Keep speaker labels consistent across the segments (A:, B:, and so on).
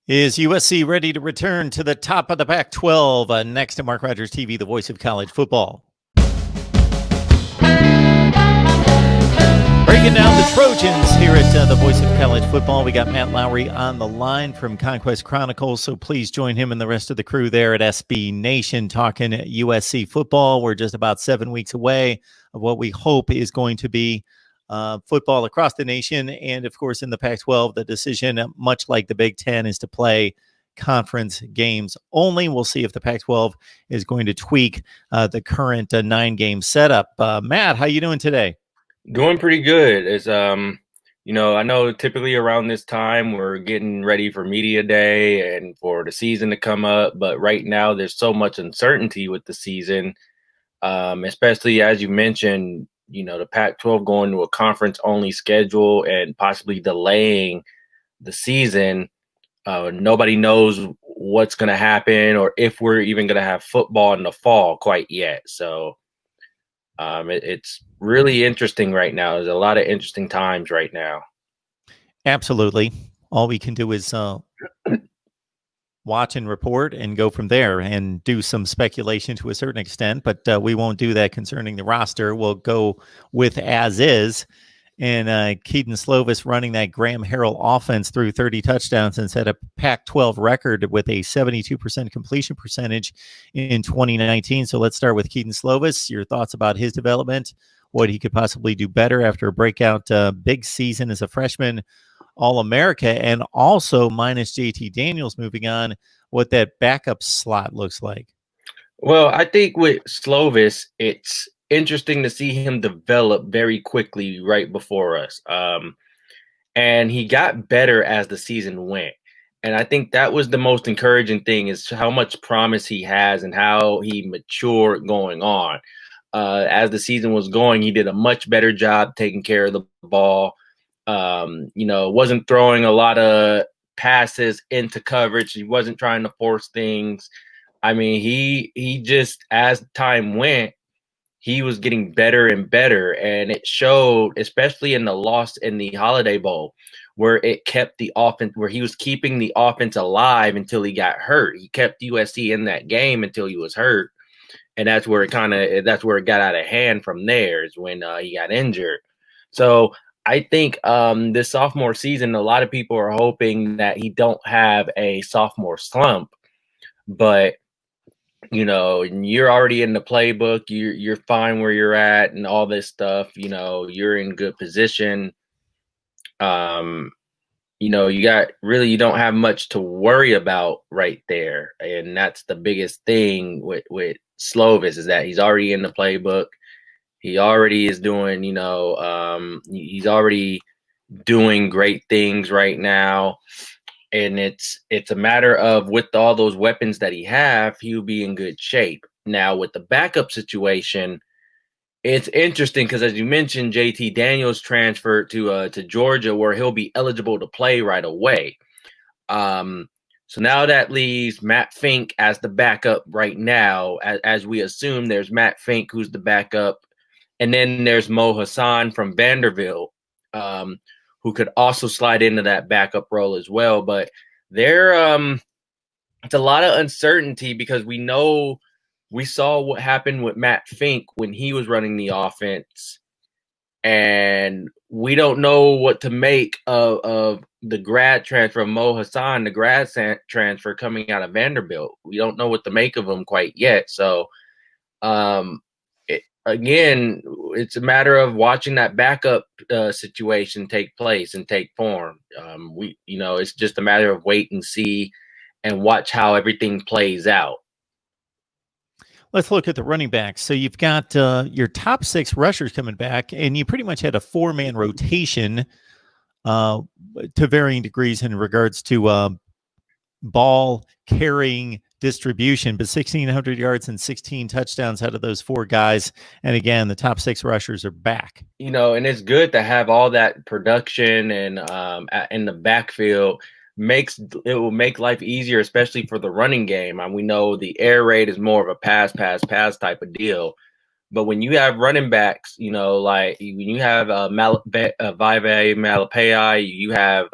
A: Is USC ready to return to the top of the Pac-12? Next to Mark Rogers TV, the voice of college football. Breaking down the Trojans here at the voice of college football. We got Matt Lowry on the line from Conquest Chronicles, so please join him and the rest of the crew there at SB Nation talking USC football. We're just about 7 weeks away of what we hope is going to be football across the nation. And of course, in the Pac-12, the decision, much like the Big Ten, is to play conference games only. We'll see if the Pac-12 is going to tweak the current 9-game setup. Matt, how you doing today?
B: Doing pretty good. It's I know typically around this time we're getting ready for media day and for the season to come up, but right now there's so much uncertainty with the season, especially as you mentioned, the Pac-12 going to a conference only schedule and possibly delaying the season. Nobody knows what's going to happen or if we're even going to have football in the fall quite yet. So it's really interesting right now. There's a lot of interesting times right now.
A: Absolutely. All we can do is watch and report and go from there and do some speculation to a certain extent, but we won't do that concerning the roster. We'll go with as is. And Keaton Slovis running that Graham Harrell offense through 30 touchdowns and set a Pac-12 record with a 72% completion percentage in 2019. So let's start with Keaton Slovis. Your thoughts about his development, what he could possibly do better after a breakout big season as a freshman All-America, and also minus JT Daniels moving on, what that backup slot looks like.
B: Well, I think with Slovis, it's interesting to see him develop very quickly right before us. And he got better as the season went. And I think that was the most encouraging thing, is how much promise he has and how he matured going on. As the season was going, he did a much better job taking care of the ball. Wasn't throwing a lot of passes into coverage. He wasn't trying to force things. I mean, he just, as time went, he was getting better and better, and it showed, especially in the loss in the Holiday Bowl, where it kept the offense, where he was keeping the offense alive until he got hurt. He kept USC in that game until he was hurt, and that's where it got out of hand from there, is when he got injured. So I think this sophomore season, a lot of people are hoping that he don't have a sophomore slump, but you're already in the playbook. You're fine where you're at and all this stuff. You're in good position. You don't have much to worry about right there. And that's the biggest thing with Slovis, is that he's already in the playbook. He already is doing, he's already doing great things right now. And it's a matter of, with all those weapons that he'll be in good shape. Now, with the backup situation, it's interesting because, as you mentioned, JT Daniels transferred to Georgia, where he'll be eligible to play right away. So now that leaves Matt Fink as the backup right now. As we assume, there's Matt Fink, who's the backup, and then there's Mo Hassan from Vanderbilt, who could also slide into that backup role as well. But it's a lot of uncertainty, because we saw what happened with Matt Fink when he was running the offense, and we don't know what to make of the grad transfer of Mo Hassan, the grad transfer coming out of Vanderbilt. We don't know what to make of him quite yet. So, again, it's a matter of watching that backup situation take place and take form. It's just a matter of wait and see and watch how everything plays out.
A: Let's look at the running backs. So you've got your top 6 rushers coming back, and you pretty much had a 4-man rotation to varying degrees in regards to ball carrying distribution, but 1,600 yards and 16 touchdowns out of those 4 guys. And again, the top 6 rushers are back.
B: And it's good to have all that production and in the backfield. It will make life easier, especially for the running game. And we know the air raid is more of a pass type of deal. But when you have running backs, like when you have Vive Malapai, you have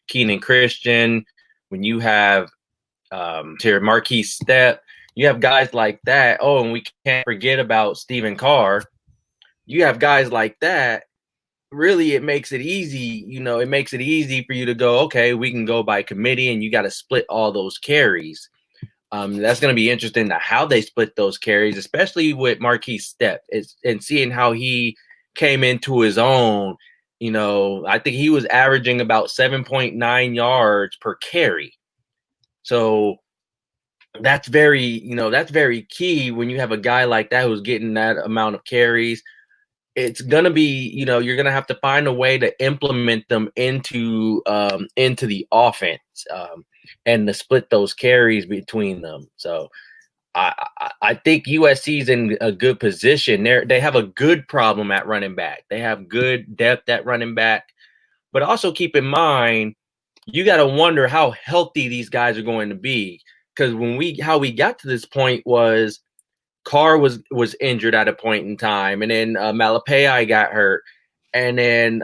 B: Keenan Christian, when you have Marquis Step, you have guys like that. Oh, and we can't forget about Stephen Carr. You have guys like that. Really, it makes it easy. It makes it easy for you to go, okay, we can go by committee, and you got to split all those carries. That's going to be interesting to how they split those carries, especially with Marquis Step, and seeing how he came into his own. I think he was averaging about 7.9 yards per carry. So that's very key when you have a guy like that who's getting that amount of carries. It's gonna be, you're gonna have to find a way to implement them into the offense, and to split those carries between them. So I think USC's in a good position. They have a good problem at running back. They have good depth at running back, but also keep in mind, you got to wonder how healthy these guys are going to be. Because how we got to this point was Carr was injured at a point in time, and then Malapai got hurt, and then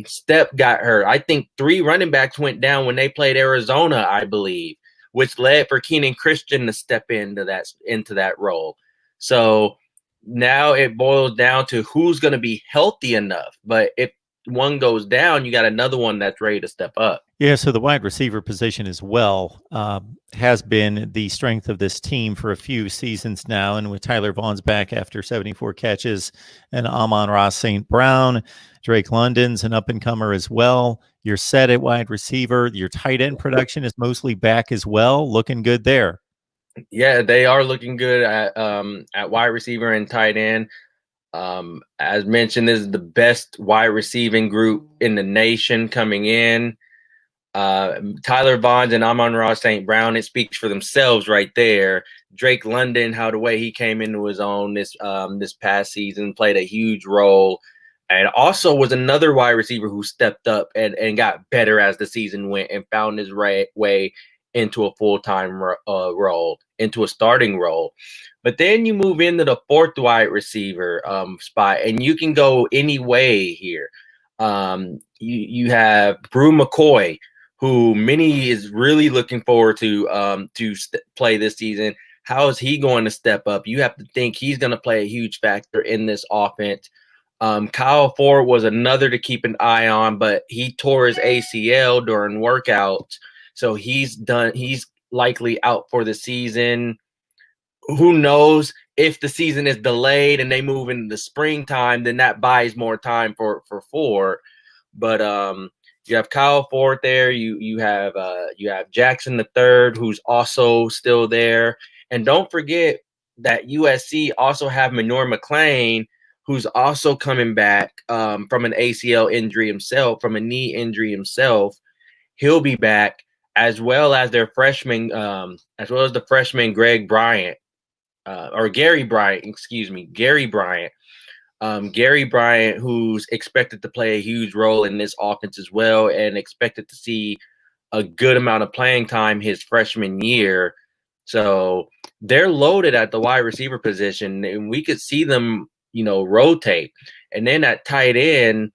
B: Step got hurt. I think 3 running backs went down when they played Arizona, I believe, which led for Keenan Christian to step into that role. So now it boils down to who's going to be healthy enough. But if one goes down, you got another one that's ready to step up.
A: Yeah, so the wide receiver position as well has been the strength of this team for a few seasons now. And with Tyler Vaughn's back after 74 catches, and Amon-Ra St. Brown, Drake London's an up-and-comer as well. You're set at wide receiver. Your tight end production is mostly back as well. Looking good there.
B: Yeah, they are looking good at wide receiver and tight end. As mentioned, this is the best wide receiving group in the nation coming in. Tyler Vaughn and Amon-Ra St. Brown, it speaks for themselves right there. Drake London, how the way he came into his own this past season, played a huge role, and also was another wide receiver who stepped up and got better as the season went and found his way into a full-time role, into a starting role. But then you move into the 4th wide receiver spot, and you can go any way here. You have Brew McCoy, who many is really looking forward to play this season. How is he going to step up? You have to think he's going to play a huge factor in this offense. Kyle Ford was another to keep an eye on, but he tore his ACL during workouts, so he's likely out for the season. Who knows if the season is delayed and they move into the springtime, then that buys more time for Ford. But you have Kyle Ford there. You have Jackson III, who's also still there. And don't forget that USC also have Minor McLean, who's also coming back from an ACL injury himself, from a knee injury himself. He'll be back, as well as their freshman, as well as the freshman Gary Bryant. Gary Bryant. Gary Bryant, who's expected to play a huge role in this offense as well, and expected to see a good amount of playing time his freshman year. So they're loaded at the wide receiver position, and we could see them, rotate. And then at tight end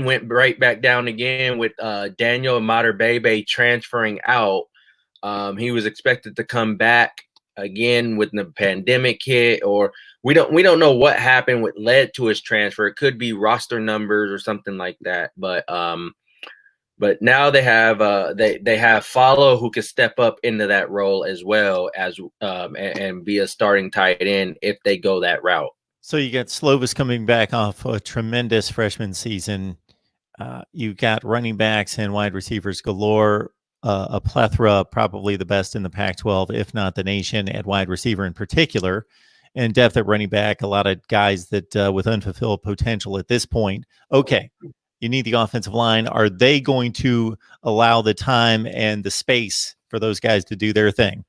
B: went right back down again with Daniel Materbebe transferring out. He was expected to come back again with the pandemic hit, or we don't know what happened, what led to his transfer. It could be roster numbers or something like that. But now they have Follow, who can step up into that role as well as and be a starting tight end if they go that route.
A: So you got Slovis coming back off a tremendous freshman season. You got running backs and wide receivers galore. A plethora, probably the best in the Pac-12, if not the nation, at wide receiver in particular, and depth at running back. A lot of guys that with unfulfilled potential at this point. Okay, you need the offensive line. Are they going to allow the time and the space for those guys to do their thing?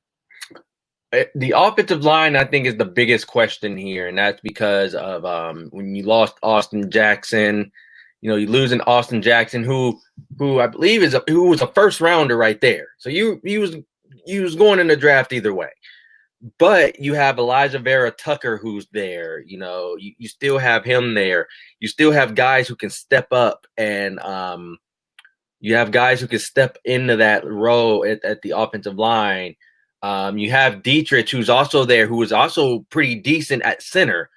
B: The offensive line, I think, is the biggest question here, and that's because of when you lost Austin Jackson. You're losing Austin Jackson, who I believe who was a first rounder right there. So he was going in the draft either way. But you have Elijah Vera Tucker, who's there. You still have him there. You still have guys who can step up and You have guys who can step into that role at the offensive line. You have Dietrich, who's also there, who is also pretty decent at center.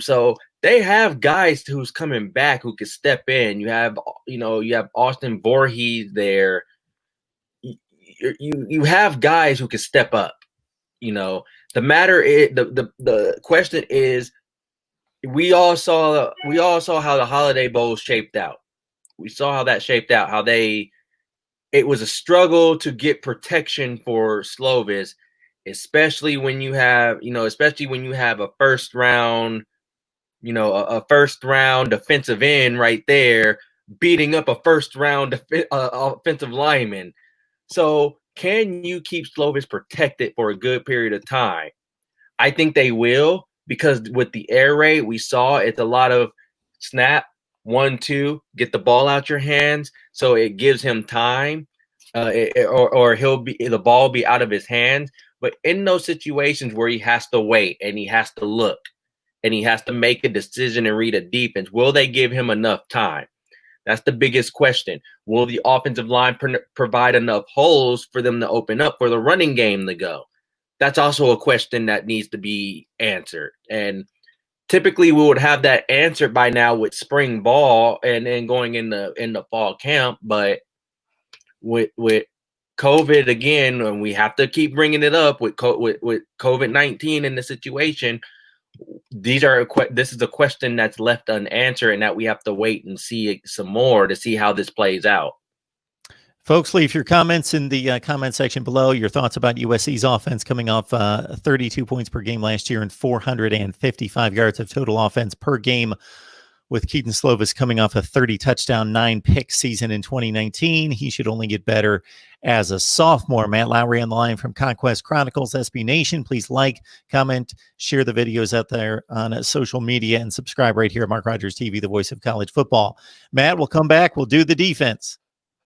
B: So they have guys who's coming back who can step in. You have Austin Voorhees there. You have guys who can step up. The matter is the question is, we all saw how the Holiday Bowl shaped out. We saw how that shaped out. It was a struggle to get protection for Slovis, especially when you have a first round defensive end right there beating up a first round offensive lineman. So can you keep Slovis protected for a good period of time? I think they will, because with the air raid we saw, it's a lot of snap, 1-2, get the ball out your hands, so it gives him time, or the ball will be out of his hands. But in those situations where he has to wait and he has to look and he has to make a decision and read a defense, will they give him enough time? That's the biggest question. Will the offensive line provide enough holes for them to open up for the running game to go? That's also a question that needs to be answered. And typically we would have that answered by now with spring ball and then going in the fall camp. But with COVID again, and we have to keep bringing it up with COVID-19 in the situation, this is a question that's left unanswered, and that we have to wait and see some more to see how this plays out.
A: Folks, leave your comments in the comment section below. Your thoughts about USC's offense coming off 32 points per game last year and 455 yards of total offense per game, with Kedon Slovis coming off a 30 touchdown, 9 pick season in 2019. He should only get better as a sophomore. Matt Lowry on the line from Conquest Chronicles SB Nation. Please like, comment, share the videos out there on social media, and subscribe right here at Mark Rogers TV, the voice of college football. Matt, we'll come back. We'll do the defense.